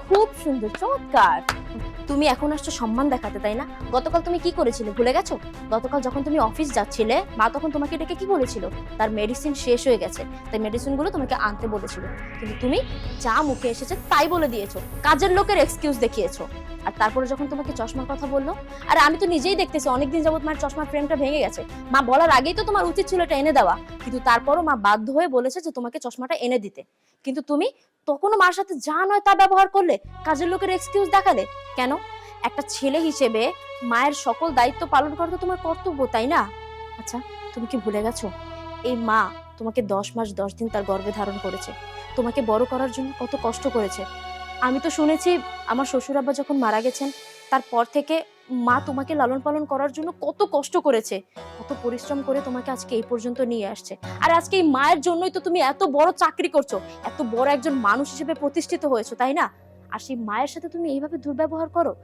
খুব সুন্দর, চমৎকার। তুমি এখন আসছো সম্মান দেখাতে, তাই না? গতকাল তুমি কি করেছিলে ভুলে গেছো? গতকাল যখন তুমি অফিস যাচ্ছিলে, মা তখন তোমাকে ডেকে কি বলেছিল? তার মেডিসিন শেষ হয়ে গেছে, তাই মেডিসিনগুলো তোমাকে আনতে বলেছিল। কিন্তু তুমি যা মুখে এসেছে তাই বলে দিয়েছো, কাজের লোকের এক্সকিউজ দেখিয়েছো। আর তারপরে যখন তোমাকে চশমার কথা বললো, আরে আমি তো নিজেই দেখতেছি অনেকদিন যাবত মায়ের চশমার ফ্রেমটা ভেঙে গেছে। মা বলার আগেই তো তোমার উচিত ছিল এটা এনে দেওয়া, কিন্তু তারপরও মা বাধ্য হয়ে বলেছে যে তোমাকে চশমাটা এনে দিতে। কিন্তু তুমি তখনও মার সাথে যা নয় তা ব্যবহার করলে, কাজের লোকের এক্সকিউজ দেখালে। কেন? একটা ছেলে হিসেবে মায়ের সকল দায়িত্ব পালন করা তো তোমার কর্তব্য, তাই না? আচ্ছা, তুমি কি ভুলে গেছো এই মা তোমাকে 10 মাস 10 দিন তার গর্ভে ধারণ করেছে, তোমাকে বড় করার জন্য কত কষ্ট করেছে। আমি তো শুনেছি আমার শ্বশুর আব্বা যখন মারা গেছেন তারপর থেকে মা তোমাকে লালন পালন করার জন্য কত কষ্ট করেছে, কত পরিশ্রম করে তোমাকে আজকে এই পর্যন্ত নিয়ে আসছে। আর আজকে এই মায়ের জন্যই তো তুমি এত বড় চাকরি করছো, এত বড় একজন মানুষ হিসেবে প্রতিষ্ঠিত হয়েছো, তাই না? আর সেই মায়ের সাথে তুমি এইভাবে দুর্ব্যবহার করো,